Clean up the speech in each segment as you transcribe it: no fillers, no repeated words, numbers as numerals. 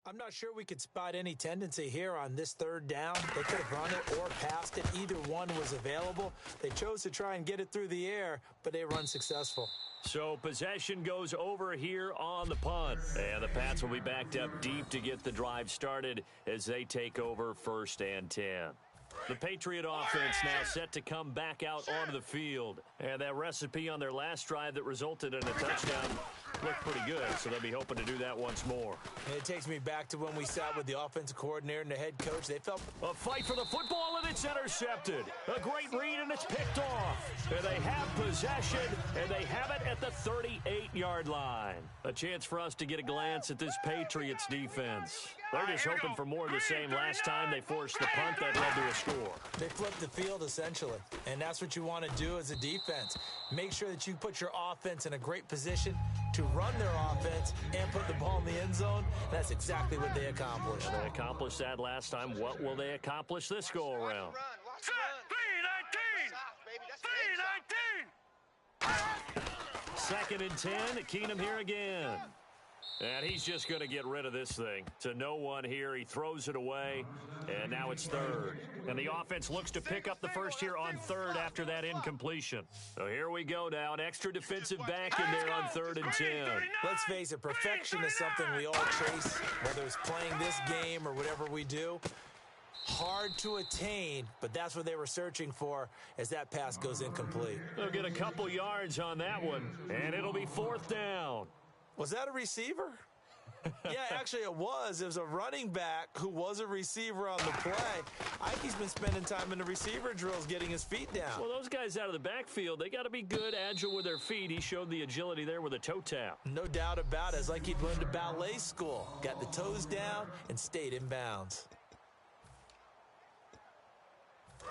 I'm not sure we could spot any tendency here on this third down. They could have run it or passed it. Either one was available. They chose to try and get it through the air, but they were unsuccessful. So possession goes over here on the punt. And the Pats will be backed up deep to get the drive started as they take over 1st and 10. The Patriot offense now set to come back out onto the field. And that recipe on their last drive that resulted in a touchdown looked pretty good, so they'll be hoping to do that once more. And it takes me back to when we sat with the offensive coordinator and the head coach. They felt a fight for the football, and it's intercepted. A great read, and it's picked off. And they have possession, and they have it at the 38-yard line. A chance for us to get a glance at this Patriots defense. They're just hoping for more of the same. Last time they forced the punt that led to a score. They flipped the field, essentially, and that's what you want to do as a defense. Make sure that you put your offense in a great position to run their offense and put the ball in the end zone. That's exactly what they accomplished. They accomplished that last time. What will they accomplish this go-around? Second and 10. Keenum here again. And he's just going to get rid of this thing. To no one here. He throws it away. And now it's third. And the offense looks to pick up the first here on third after that incompletion. So here we go now. An extra defensive back in there on 3rd and 10. Let's face it, perfection is something we all chase, whether it's playing this game or whatever we do. Hard to attain, but that's what they were searching for as that pass goes incomplete. They'll get a couple yards on that one, and it'll be 4th down. Was that a receiver? Yeah, actually it was. It was a running back who was a receiver on the play. Ike's been spending time in the receiver drills getting his feet down. Well, those guys out of the backfield, they got to be good, agile with their feet. He showed the agility there with a toe tap. No doubt about it. It's like he'd learned to ballet school. Got the toes down and stayed in bounds.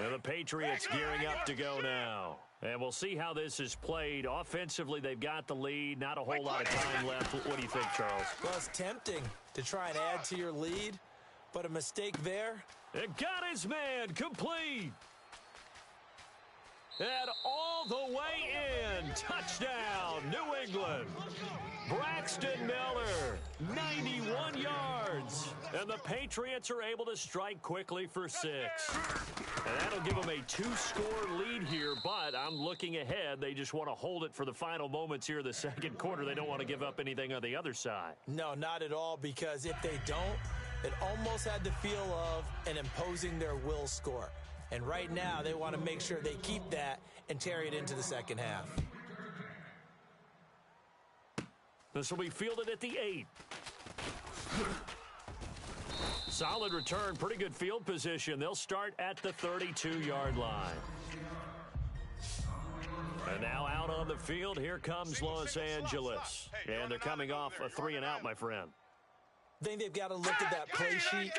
And the Patriots gearing up to go now. And we'll see how this is played. Offensively, they've got the lead. Not a whole lot of time left. What do you think, Charles? Well, it's tempting to try and add to your lead, but a mistake there. It got his man complete. And all the way in. Touchdown, New England. Braxton Miller, 91 yards. And the Patriots are able to strike quickly for 6. And that'll give them a 2-score lead here, but I'm looking ahead. They just want to hold it for the final moments here in the second quarter. They don't want to give up anything on the other side. No, not at all, because if they don't, it almost had the feel of an imposing their will score. And right now, they want to make sure they keep that and carry it into the second half. This will be fielded at the 8. Solid return, pretty good field position. They'll start at the 32-yard line. And now out on the field, here comes Los Angeles. And they're coming off a 3-and-out, my friend. I think they've got to look at that play sheet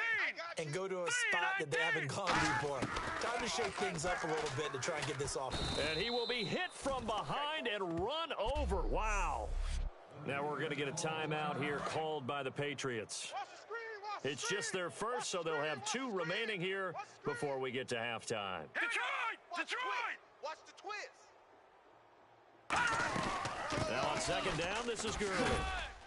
and go to a spot that they haven't gone before. Time to shake things up a little bit to try and get this off. And he will be hit from behind and run over. Wow. Now we're going to get a timeout here called by the Patriots. It's just their first, so they'll have 2 remaining here before we get to halftime. Detroit! Watch the twist! Now on second down, this is Gurley.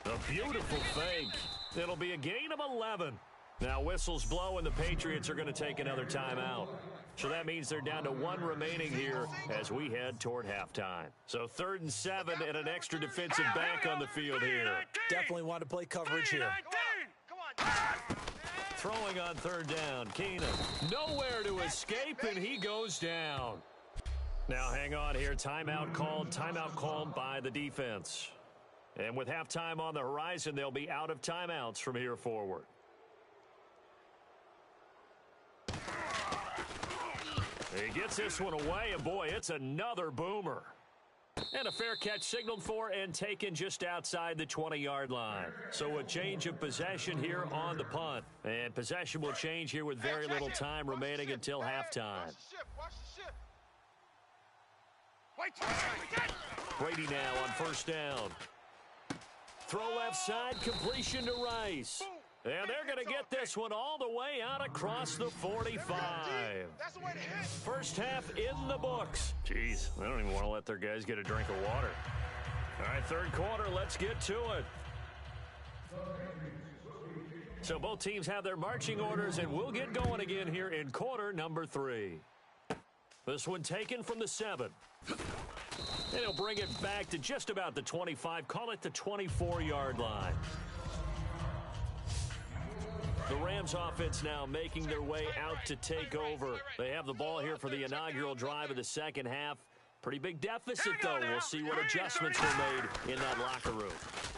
A beautiful fake. It'll be a gain of 11. Now whistles blow, and the Patriots are going to take another timeout. So that means they're down to 1 remaining here as we head toward halftime. So 3rd and 7 and an extra defensive back on the field here. Definitely want to play coverage here. Throwing on 3rd down, Keenum. Nowhere to escape, and he goes down. Now hang on here. Timeout called by the defense. And with halftime on the horizon, they'll be out of timeouts from here forward. He gets this one away, and boy, it's another boomer. And a fair catch signaled for and taken just outside the 20-yard line. So a change of possession here on the punt. And possession will change here with very little time remaining until halftime. Brady now on 1st down. Throw left side, completion to Rice. And they're going to get this one all the way out across the 45. First half in the books. Jeez, they don't even want to let their guys get a drink of water. All right, 3rd quarter, let's get to it. So both teams have their marching orders, and we'll get going again here in quarter number 3. This one taken from the 7. And he'll bring it back to just about the 25, call it the 24-yard line. The Rams offense now making their way out to take over. They have the ball here for the inaugural drive of the second half. Pretty big deficit, though. We'll see what adjustments were made in that locker room.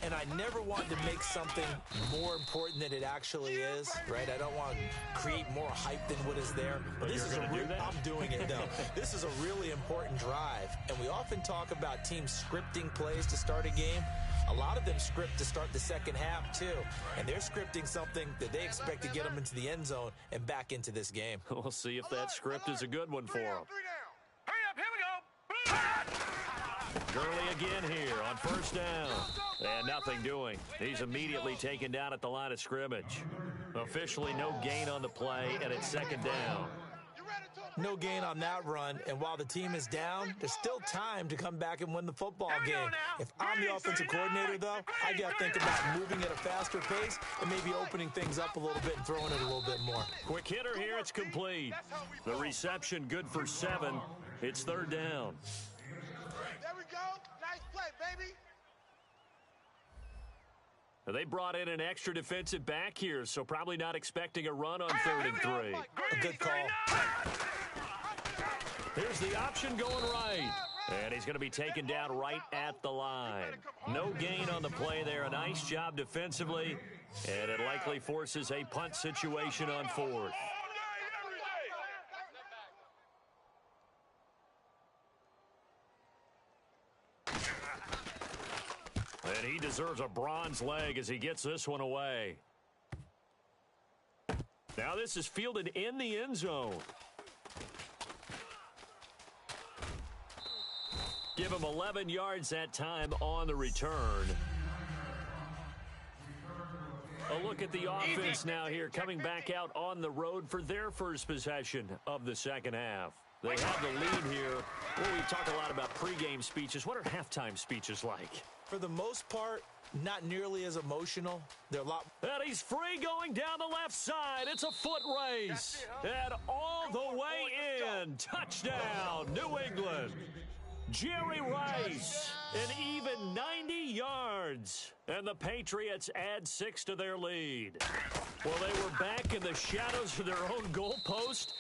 And I never want to make something more important than it actually is, right? I don't want to create more hype than what is there. But this is going to do that? I'm doing it, though. This is a really important drive. And we often talk about teams scripting plays to start a game. A lot of them script to start the second half, too. And they're scripting something that they expect to get them into the end zone and back into this game. We'll see if that script is a good one for them. Hurry up, here we go. Gurley again here on first down. And nothing doing. He's immediately taken down at the line of scrimmage. Officially no gain on the play, and it's second down. No gain on that run, and while the team is down, there's still time to come back and win the football game. If I'm the offensive coordinator, though, I got to think about moving at a faster pace and maybe opening things up a little bit and throwing it a little bit more. Quick hitter here, it's complete. The reception good for 7. It's third down. There we go. Nice play, baby. They brought in an extra defensive back here, so probably not expecting a run on 3rd and 3. A good call. Here's the option going right. And he's going to be taken down right at the line. No gain on the play there. A nice job defensively. And it likely forces a punt situation on 4th. And he deserves a bronze leg as he gets this one away. Now this is fielded in the end zone. Give him 11 yards that time on the return. A look at the offense now here, coming back out on the road for their first possession of the second half. They have the lead here. Well, we've talked a lot about pregame speeches. What are halftime speeches like? For the most part, not nearly as emotional. They're a lot. And he's free going down the left side. It's a foot race. And all the way in. Touchdown, New England. Jerry Rice, an even 90 yards. And the Patriots add 6 to their lead. Well, they were back in the shadows of their own goalpost,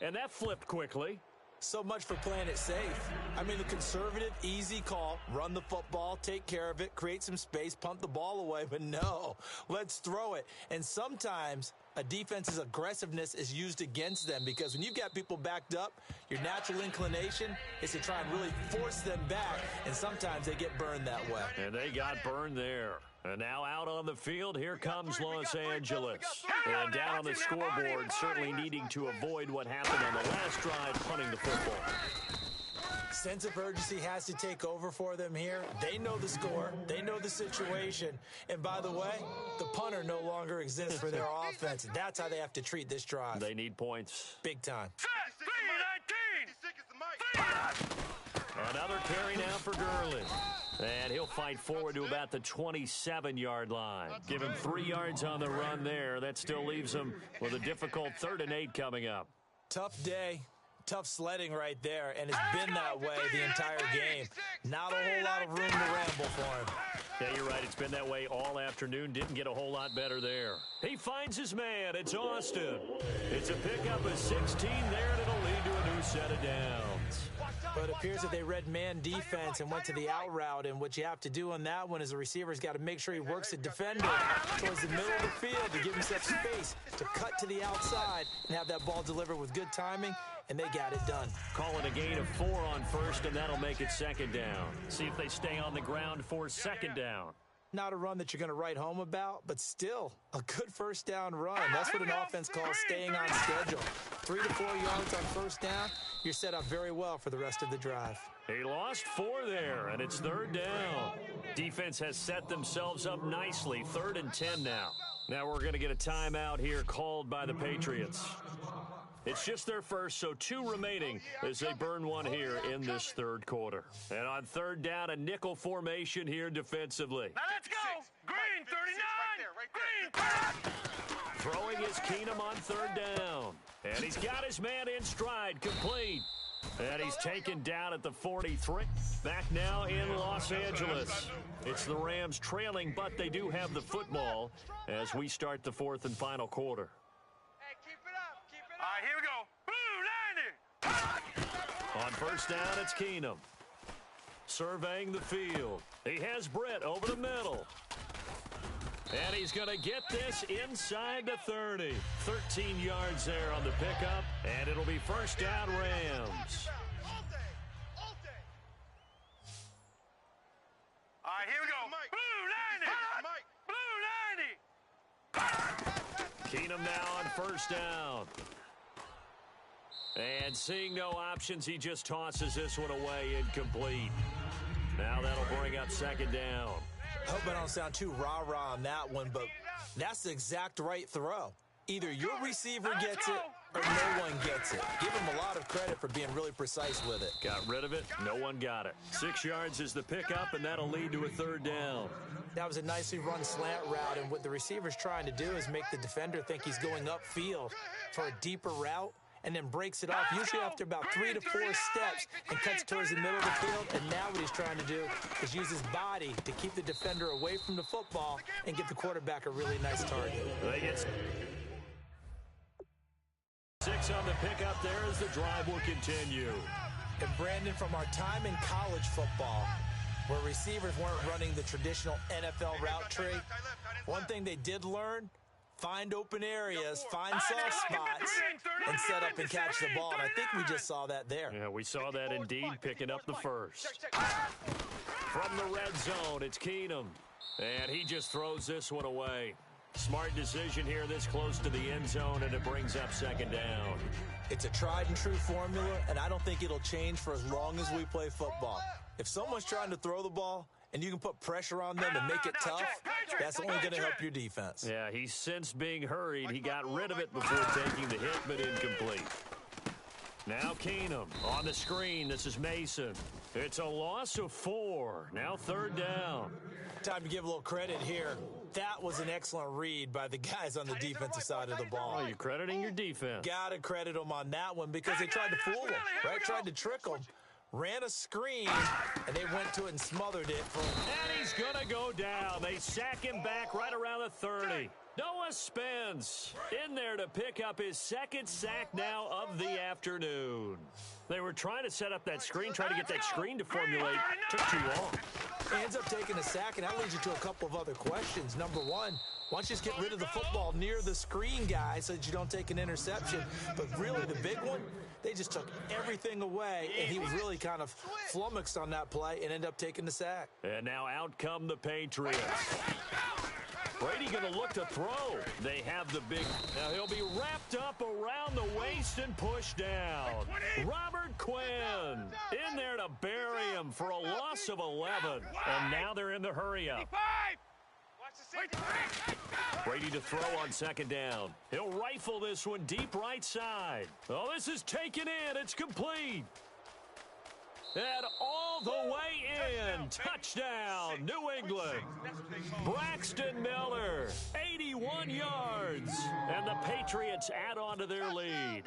and that flipped quickly. So much for playing it safe. I mean, the conservative, easy call, run the football, take care of it, create some space, punt the ball away. But no, let's throw it. And sometimes a defense's aggressiveness is used against them because when you've got people backed up, your natural inclination is to try and really force them back, and sometimes they get burned that way. And they got burned there. And now out on the field, here comes Los Angeles. And down on the scoreboard, certainly needing to avoid what happened on the last drive, punting the football. Sense of urgency has to take over for them here. They know the score. They know the situation. And by the way, the punter no longer exists for their offense. That's how they have to treat this drive. They need points. Big time. Another carry now for Gurley. And he'll fight forward to about the 27-yard line. Give him 3 yards on the run there. That still leaves him with a difficult 3rd and 8 coming up. Tough day. Tough sledding right there, and it's been that way the entire game. Not a whole lot of room to ramble for him. Yeah, you're right. It's been that way all afternoon. Didn't get a whole lot better there. He finds his man. It's Austin. It's a pickup of 16 there, and it'll lead to a new set of downs. But it appears that they read man defense and went to the out route, and what you have to do on that one is the receiver's got to make sure he works the defender towards the middle of the field to give himself space to cut to the outside and have that ball delivered with good timing, and they got it done. Calling a gain of 4 on first, and that'll make it second down. See if they stay on the ground for second down. Not a run that you're going to write home about, but still a good first down run. That's what an offense calls staying on schedule. 3 to 4 yards on first down. You're set up very well for the rest of the drive. He lost 4 there, and it's third down. Defense has set themselves up nicely. 3rd and 10 now. Now we're going to get a timeout here called by the Patriots. It's just their first, so 2 remaining as they burn one here in this third quarter. And on third down, a nickel formation here defensively. Now let's go. Green, 39. Green. Throwing is Keenum on third down. And he's got his man in stride, complete. And he's taken down at the 43. Back now in Los Angeles. It's the Rams trailing, but they do have the football as we start the fourth and final quarter. Hey, keep it up. Keep it up. All right, here we go. Blue 90. On first down, it's Keenum. Surveying the field. He has Britt over the middle. And he's going to get this inside the 30. 13 yards there on the pickup, and it'll be first down Rams. All right, here we go. Blue 90. Blue 90. Keenum now on first down. And seeing no options, he just tosses this one away incomplete. Now that'll bring up second down. I hope I don't sound too rah-rah on that one, but that's the exact right throw. Either your receiver gets it or no one gets it. Give him a lot of credit for being really precise with it. Got rid of it. No one got it. 6 yards is the pickup, and that'll lead to a third down. That was a nicely run slant route, and what the receiver's trying to do is make the defender think he's going upfield for a deeper route, and then breaks it off, usually after about 3 to 4 steps, and cuts towards the middle of the field. And now what he's trying to do is use his body to keep the defender away from the football and give the quarterback a really nice target. They get 6 on the pickup there as the drive will continue. And Brandon, from our time in college football, where receivers weren't running the traditional NFL route tree, one thing they did learn: find open areas, find soft spots, and set up and catch the ball. And I think we just saw that there. Yeah, we saw that indeed, picking up the first. From the red zone, it's Keenum. And he just throws this one away. Smart decision here this close to the end zone, and it brings up second down. It's a tried and true formula, and I don't think it'll change for as long as we play football. If someone's trying to throw the ball, and you can put pressure on them and make it tough, that's only going to help your defense. Yeah, he's since being hurried. He got rid of it before taking the hit, but incomplete. Now Keenum on the screen. This is Mason. It's a loss of 4. Now third down. Time to give a little credit here. That was an excellent read by the guys on the defensive side of the ball. Oh, you're crediting your defense. Got to credit them on that one because they tried to fool them, right? Tried to trick them. Ran a screen, and they went to it and smothered it. And he's going to go down. They sack him back right around the 30. Noah Spence in there to pick up his second sack now of the afternoon. They were trying to set up that screen, trying to get that screen to formulate. Took too long. He ends up taking a sack, and that leads you to a couple of other questions. Number one, why don't you just get rid of the football near the screen guy so that you don't take an interception? But really, the big one, they just took everything away, and he was really kind of flummoxed on that play and ended up taking the sack. And now out come the Patriots. Brady going to look to throw. They have the big. Now he'll be wrapped up around the waist and pushed down. Robert Quinn in there to bury him for a loss of 11. And now they're in the hurry-up. Brady to throw on second down. He'll rifle this one deep right side. Oh, this is taken in. It's complete. And all the way in. Touchdown, New England. Braxton Miller, 81 yards. And the Patriots add on to their lead.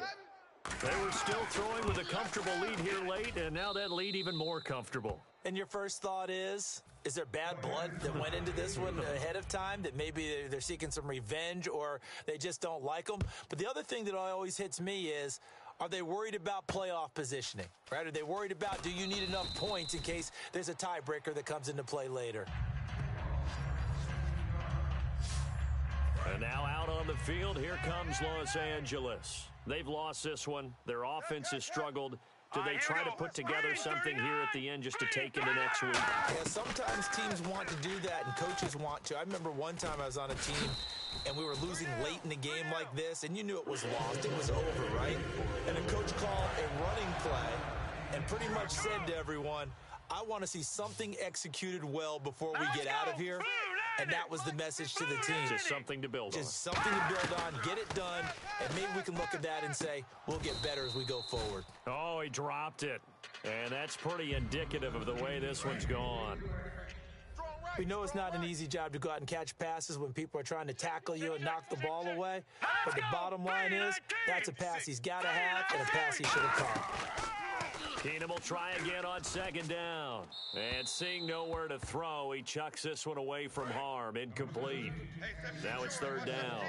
They were still throwing with a comfortable lead here late, and now that lead even more comfortable. And your first thought is there bad blood that went into this one ahead of time, that maybe they're seeking some revenge or they just don't like them? But the other thing that always hits me is, are they worried about playoff positioning, right? Are they worried about, do you need enough points in case there's a tiebreaker that comes into play later? And now out on the field, here comes Los Angeles. They've lost this one. Their offense has struggled. Do they try to put together something here at the end just to take into next week? Yeah, sometimes teams want to do that and coaches want to. I remember one time I was on a team and we were losing late in the game like this, and you knew it was lost. It was over, right? And the coach called a running play and pretty much said to everyone, I want to see something executed well before we get out of here. And that was the message to the team. Just something to build on. Just something to build on, get it done, and maybe we can look at that and say, we'll get better as we go forward. Oh, he dropped it. And that's pretty indicative of the way this one's gone. We know it's not an easy job to go out and catch passes when people are trying to tackle you and knock the ball away. But the bottom line is, that's a pass he's got to have and a pass he should have caught. Keenum will try again on second down. And seeing nowhere to throw, he chucks this one away from harm. Incomplete. Now it's third down.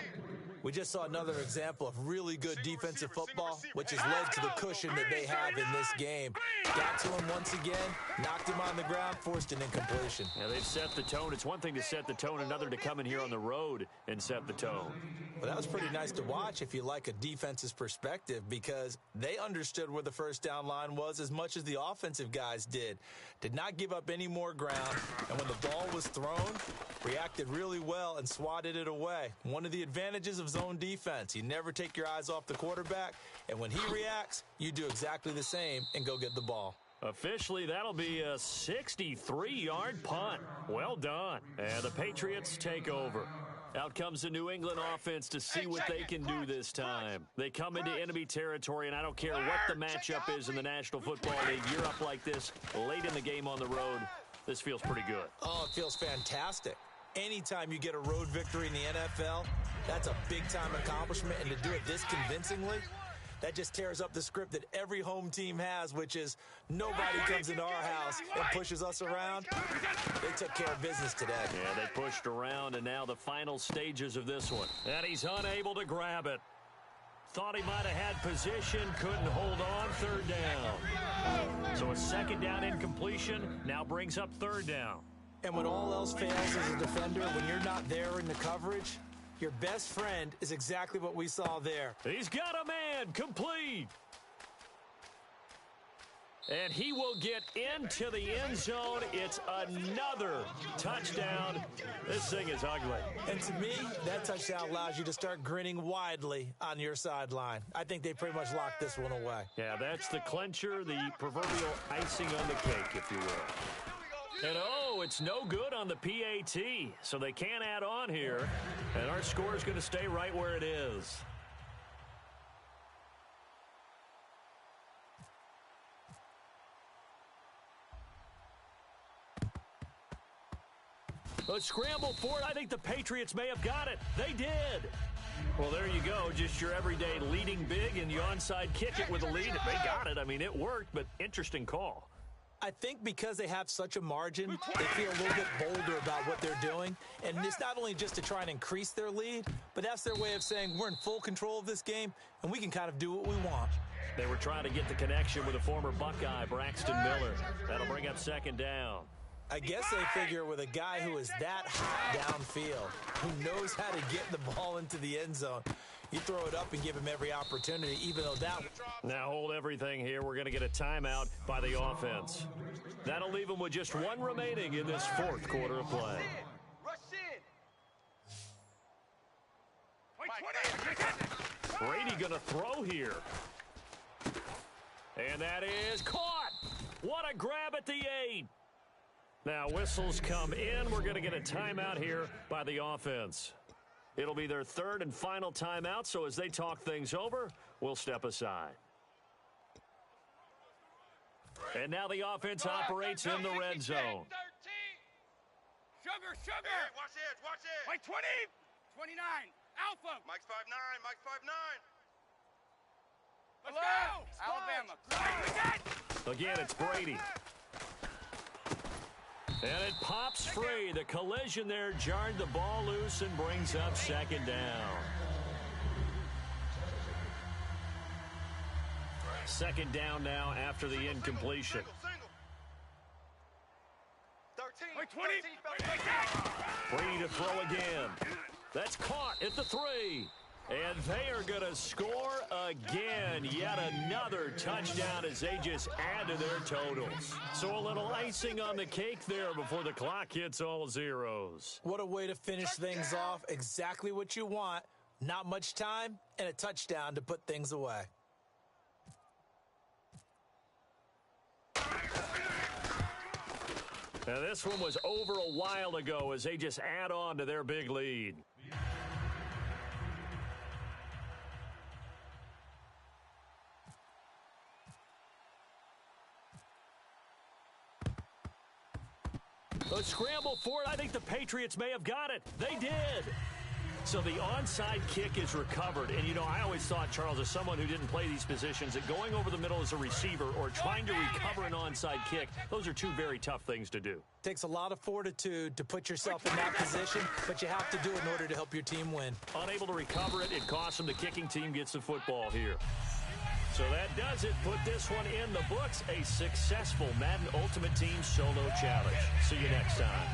We just saw another example of really good defensive football, which has led to the cushion that they have in this game. Got to him once again, knocked him on the ground, forced an incompletion. Yeah, they've set the tone. It's one thing to set the tone, another to come in here on the road and set the tone. Well, that was pretty nice to watch if you like a defense's perspective, because they understood where the first down line was as much as the offensive guys did. Did not give up any more ground, and when the ball was thrown, reacted really well and swatted it away. One of the advantages of zone defense, you never take your eyes off the quarterback, and when he reacts, you do exactly the same and go get the ball. Officially, that'll be a 63-yard punt. Well done. And the Patriots take over. Out comes the New England offense to see what they can do this time. They come into enemy territory, and I don't care what the matchup is in the National Football League. You're up like this late in the game on the road. This feels pretty good. Oh, it feels fantastic. Anytime you get a road victory in the NFL, that's a big-time accomplishment, and to do it this convincingly, that just tears up the script that every home team has, which is nobody comes into our house and pushes us around. They took care of business today. Yeah, they pushed around, and now the final stages of this one. And he's unable to grab it. Thought he might have had position, couldn't hold on, third down. So a second down incompletion now brings up third down. And when all else fails as a defender, when you're not there in the coverage, your best friend is exactly what we saw there. He's got a man, complete. And he will get into the end zone. It's another touchdown. This thing is ugly. And to me, that touchdown allows you to start grinning widely on your sideline. I think they pretty much locked this one away. Yeah, that's the clincher, the proverbial icing on the cake, if you will. And oh, it's no good on the PAT, so they can't add on here. And our score is going to stay right where it is. A scramble for it. I think the Patriots may have got it. They did. Well, there you go. Just your everyday leading big, and you onside kick it with a lead. They got it. I mean, it worked, but interesting call. I think because they have such a margin, they feel a little bit bolder about what they're doing. And it's not only just to try and increase their lead, but that's their way of saying we're in full control of this game, and we can kind of do what we want. They were trying to get the connection with a former Buckeye, Braxton Miller. That'll bring up second down. I guess they figure with a guy who is that hot downfield, who knows how to get the ball into the end zone, you throw it up and give him every opportunity, even though that... Now hold everything here. We're going to get a timeout by the offense. That'll leave them with just one remaining in this fourth quarter of play. Rush in. Brady going to throw here. And that is caught. What a grab at the 8. Now whistles come in. We're going to get a timeout here by the offense. It'll be their third and final timeout, so as they talk things over, we'll step aside. And now the offense operates in the red zone. Sugar. Hey, watch this, watch this. Mike 20, 29, Alpha. Mike's 5'9", Mike's 5'9". Let's go. Alabama. Again, it's Brady. And it pops free. The collision there jarred the ball loose and brings up second down. Second down now after the incompletion. 13, 20. Brady to throw again. That's caught at the 3. And they are going to score again. Yet another touchdown as they just add to their totals. So a little icing on the cake there before the clock hits all zeros. What a way to finish things off. Exactly what you want. Not much time and a touchdown to put things away. Now this one was over a while ago as they just add on to their big lead. A A scramble for it. I think the Patriots may have got it. They did. So the onside kick is recovered. And, you know, I always thought, Charles, as someone who didn't play these positions, that going over the middle as a receiver or trying to recover an onside kick, those are two very tough things to do. It takes a lot of fortitude to put yourself in that position, but you have to do it in order to help your team win. Unable to recover it, it costs them. The kicking team gets the football here. So that does it. Put this one in the books. A successful Madden Ultimate Team Solo Challenge. See you next time.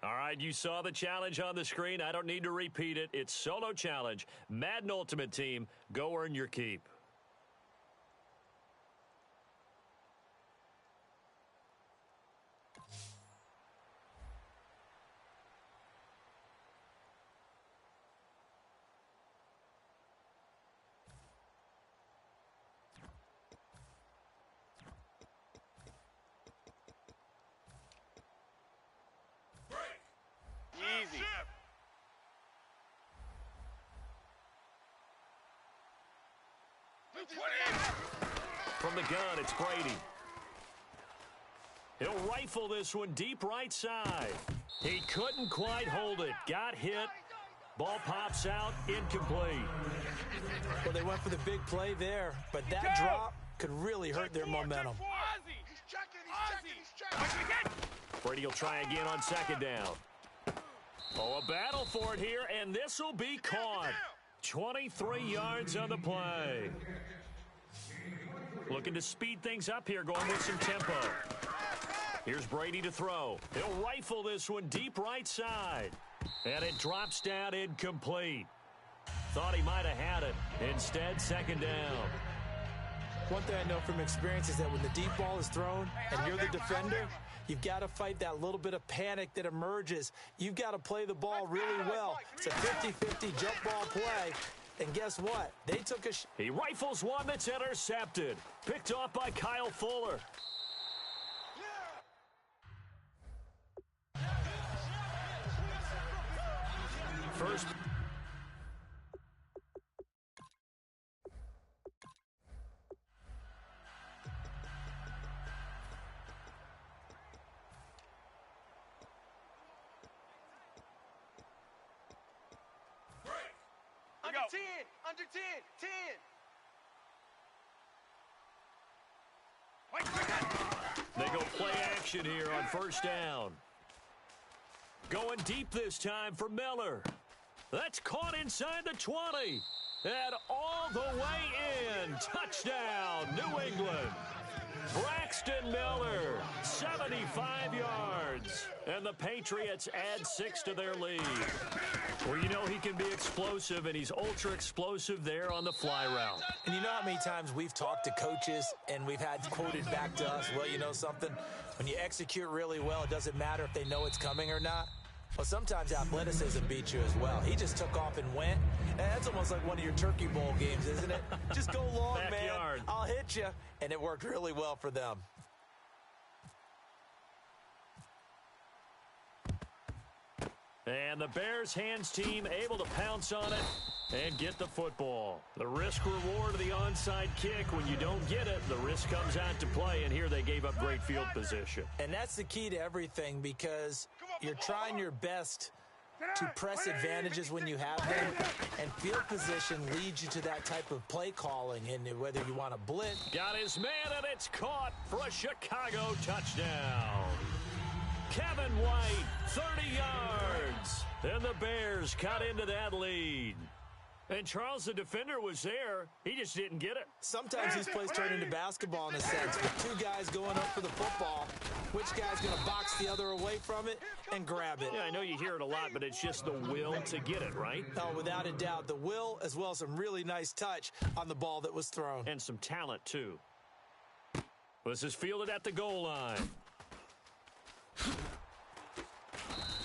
All right, you saw the challenge on the screen. I don't need to repeat it. It's Solo Challenge. Madden Ultimate Team. Go earn your keep. Easy. From the gun, it's Brady. He'll rifle this one deep right side. He couldn't quite hold it. Got hit. Ball pops out, incomplete. Well, they went for the big play there, but that drop could really hurt their momentum. Brady will try again on second down. Oh, a battle for it here, and this will be caught. 23 yards on the play. Looking to speed things up here, going with some tempo. Here's Brady to throw. He'll rifle this one deep right side. And it drops down incomplete. Thought he might have had it. Instead, second down. One thing I know from experience is that when the deep ball is thrown and you're the defender, you've got to fight that little bit of panic that emerges. You've got to play the ball really well. It's a 50-50 jump ball play. And guess what? They took a He rifles one that's intercepted. Picked off by Kyle Fuller. First. Under 10, under 10, 10. They go play action here on first down. Going deep this time for Miller. That's caught inside the 20. And all the way in. Touchdown, New England. Braxton Miller, 75 yards. And the Patriots add 6 to their lead. Well, you know he can be explosive, and he's ultra-explosive there on the fly route. And you know how many times we've talked to coaches and we've had quoted back to us, well, you know something? When you execute really well, it doesn't matter if they know it's coming or not. Well, sometimes athleticism beats you as well. He just took off and went. And that's almost like one of your Turkey Bowl games, isn't it? Just go long, Backyard. man. I'll hit you. And it worked really well for them. And the Bears hands team able to pounce on it and get the football. The risk-reward of the onside kick, when you don't get it, the risk comes out to play, and here they gave up great field position. And that's the key to everything, because you're trying your best to press advantages when you have them, and field position leads you to that type of play calling, and whether you want to blitz. Got his man, and it's caught for a Chicago touchdown. Kevin White, 30 yards. And the Bears cut into that lead. And Charles, the defender, was there. He just didn't get it. Sometimes these plays turn into basketball in a sense, with two guys going up for the football. Which guy's going to box the other away from it and grab it? Yeah, I know you hear it a lot, but it's just the will to get it, right? Oh, without a doubt. The will, as well as some really nice touch on the ball that was thrown. And some talent, too. This is fielded at the goal line.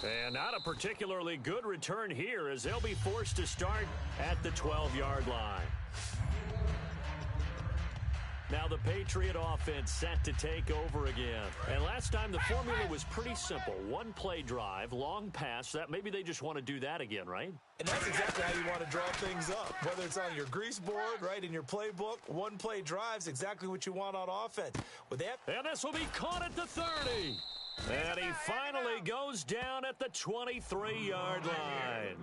And not a particularly good return here, as they'll be forced to start at the 12-yard line. Now the Patriot offense set to take over again. And last time the formula was pretty simple. One play drive, long pass. That maybe they just want to do that again, right? And that's exactly how you want to draw things up. Whether it's on your grease board, right, in your playbook, one play drive's exactly what you want on offense. With that, and this will be caught at the 30. And he finally goes down at the 23-yard line.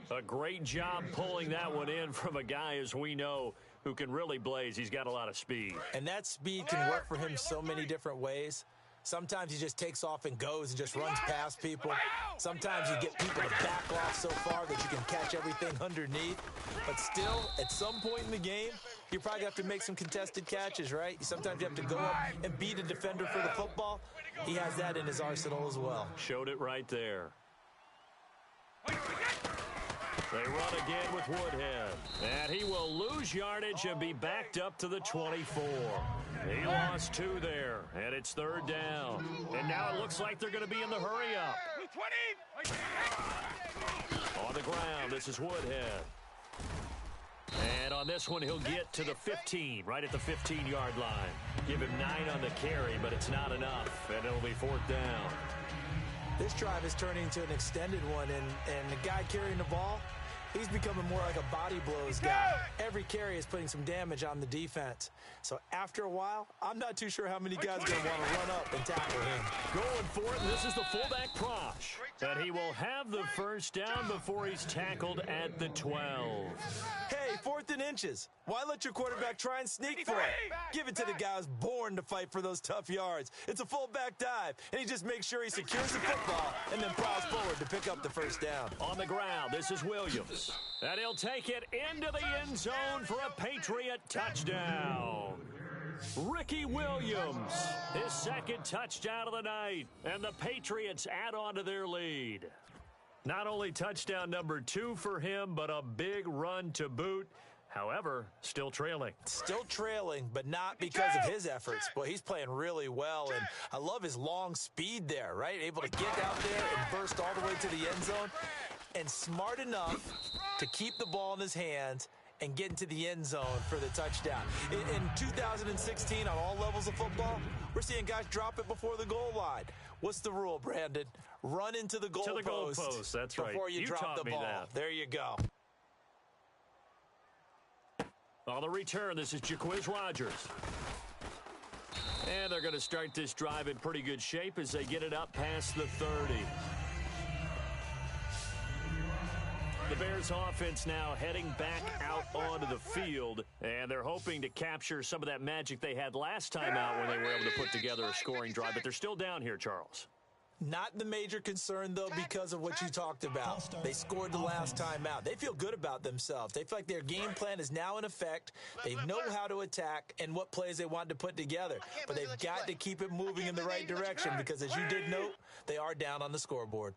A great job pulling that one in from a guy, as we know, who can really blaze. He's got a lot of speed. And that speed can work for him so many different ways. Sometimes he just takes off and goes and just runs past people. Sometimes you get people to back off so far that you can catch everything underneath. But still, at some point in the game, you probably have to make some contested catches, right? Sometimes you have to go up and beat a defender for the football. He has that in his arsenal as well. Showed it right there. They run again with Woodhead. And he will lose yardage and be backed up to the 24. He lost 2 there, and it's 3rd down. And now it looks like they're going to be in the hurry-up. On the ground, this is Woodhead. And on this one, he'll get to the 15, right at the 15-yard line. Give him 9 on the carry, but it's not enough, and it'll be 4th down. This drive is turning into an extended one, and the guy carrying the ball, he's becoming more like a body blows guy. Every carry is putting some damage on the defense. So after a while, I'm not too sure how many guys are going to want to run up and tackle him. Going for it, this is the fullback Prosh. And he will have the first down before he's tackled at the 12. Hey, 4th and inches. Why let your quarterback try and sneak for it? Give it to the guy who's born to fight for those tough yards. It's a fullback dive, and he just makes sure he secures the football and then plows forward to pick up the first down. On the ground, this is Williams. And he'll take it into the end zone for a Patriot touchdown. Ricky Williams, his 2nd touchdown of the night, and the Patriots add on to their lead. Not only touchdown number 2 for him, but a big run to boot. However, still trailing. Still trailing, but not because of his efforts. Boy, he's playing really well, and I love his long speed there, right? Able to get out there and burst all the way to the end zone, and smart enough to keep the ball in his hands and get into the end zone for the touchdown. In 2016, on all levels of football, we're seeing guys drop it before the goal line. What's the rule, Brandon? Run into the goalpost. That's right. Before you drop the ball. That. There you go. On the return, this is Jaquiz Rogers. And they're going to start this drive in pretty good shape as they get it up past the 30. The Bears offense now heading back out onto the field, and they're hoping to capture some of that magic they had last time out when they were able to put together a scoring drive, but they're still down here, Charles. Not the major concern, though, because of what you talked about. They scored the last time out. They feel good about themselves. They feel like their game plan is now in effect. They know how to attack and what plays they want to put together. But they've got to keep it moving in the right direction because, as you did note, they are down on the scoreboard.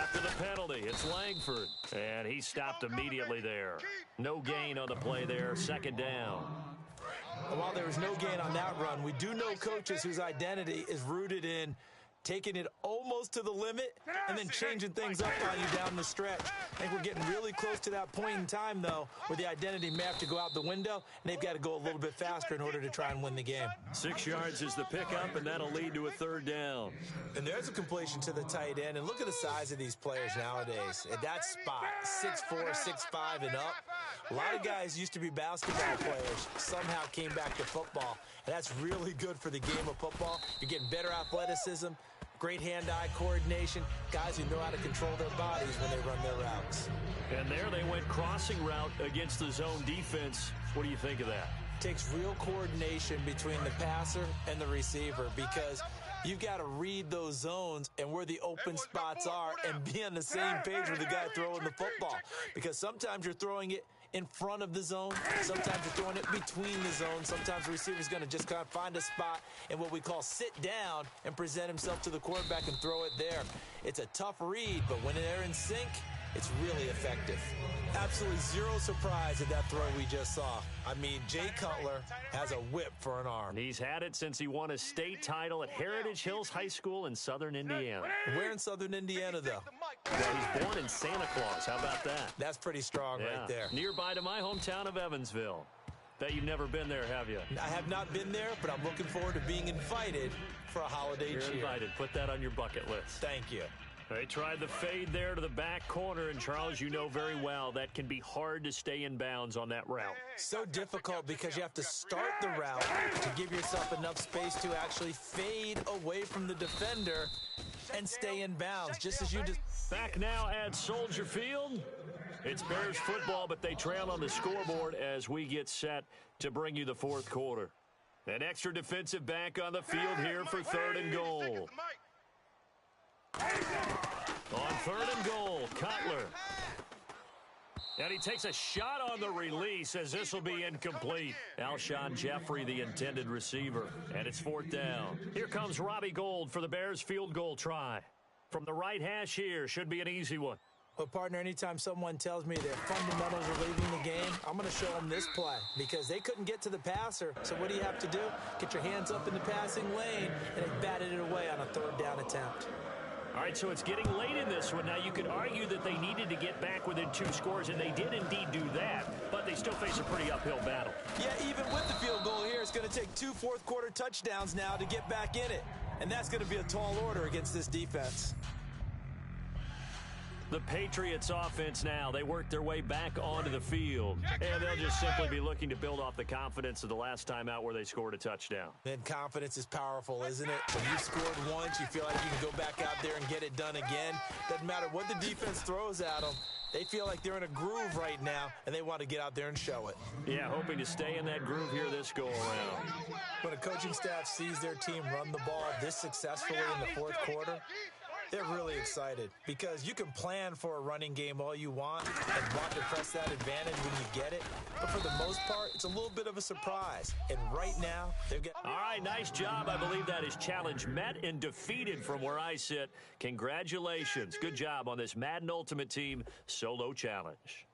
After the penalty, it's Langford, and he stopped immediately there. No gain on the play there, second down. While there was no gain on that run, we do know coaches whose identity is rooted in taking it almost to the limit and then changing things up on you down the stretch. I think we're getting really close to that point in time, though, where the identity may have to go out the window, and they've got to go a little bit faster in order to try and win the game. 6 yards is the pickup, and that'll lead to a third down. And there's a completion to the tight end, and look at the size of these players nowadays. At that spot, 6'4", 6'5", and up. A lot of guys used to be basketball players, somehow came back to football, and that's really good for the game of football. You're getting better athleticism, great hand-eye coordination, guys who know how to control their bodies when they run their routes. And there they went crossing route against the zone defense. What do you think of that? Takes real coordination between the passer and the receiver because you've got to read those zones and where the open spots are and be on the same page with the guy throwing the football. Because sometimes you're throwing it in front of the zone. Sometimes you're throwing it between the zones. Sometimes the receiver's going to just kind of find a spot and what we call sit down and present himself to the quarterback and throw it there. It's a tough read, but when they're in sync, it's really effective. Absolutely zero surprise at that throw we just saw. I mean, Jay Cutler has a whip for an arm. He's had it since he won a state title at Heritage Hills High School in southern Indiana. Where in southern Indiana, though? Well, he's born in Santa Claus. How about that? That's pretty strong right there. Nearby to my hometown of Evansville. Bet you've never been there, have you? I have not been there, but I'm looking forward to being invited for a holiday cheer. You're invited. Put that on your bucket list. Thank you. They tried the fade there to the back corner, and Charles, you know very well that can be hard to stay in bounds on that route. So difficult because you have to start the route to give yourself enough space to actually fade away from the defender and stay in bounds, just as you just... Back now at Soldier Field. It's Bears football, but they trail on the scoreboard as we get set to bring you the fourth quarter. An extra defensive back on the field here for third and goal. On third and goal, Cutler. And he takes a shot on the release as this will be incomplete. Alshon Jeffrey, the intended receiver. And it's fourth down. Here comes Robbie Gould for the Bears field goal try. From the right hash here, should be an easy one. Well, partner, anytime someone tells me their fundamentals are leaving the game, I'm going to show them this play because they couldn't get to the passer. So what do you have to do? Get your hands up in the passing lane, and they batted it away on a third down attempt. All right, so it's getting late in this one. Now, you could argue that they needed to get back within 2 scores, and they did indeed do that, but they still face a pretty uphill battle. Yeah, even with the field goal here, it's going to take 2 fourth-quarter touchdowns now to get back in it, and that's going to be a tall order against this defense. The Patriots offense now, they work their way back onto the field, and they'll just simply be looking to build off the confidence of the last time out where they scored a touchdown. And confidence is powerful, isn't it? When you've scored once, you feel like you can go back out there and get it done again. Doesn't matter what the defense throws at them. They feel like they're in a groove right now, and they want to get out there and show it. Yeah, hoping to stay in that groove here this go-around. When a coaching staff sees their team run the ball this successfully in the fourth quarter, they're really excited because you can plan for a running game all you want and want to press that advantage when you get it. But for the most part, it's a little bit of a surprise. And right now, they're getting... All right, nice job. I believe that is challenge met and defeated from where I sit. Congratulations. Good job on this Madden Ultimate Team Solo Challenge.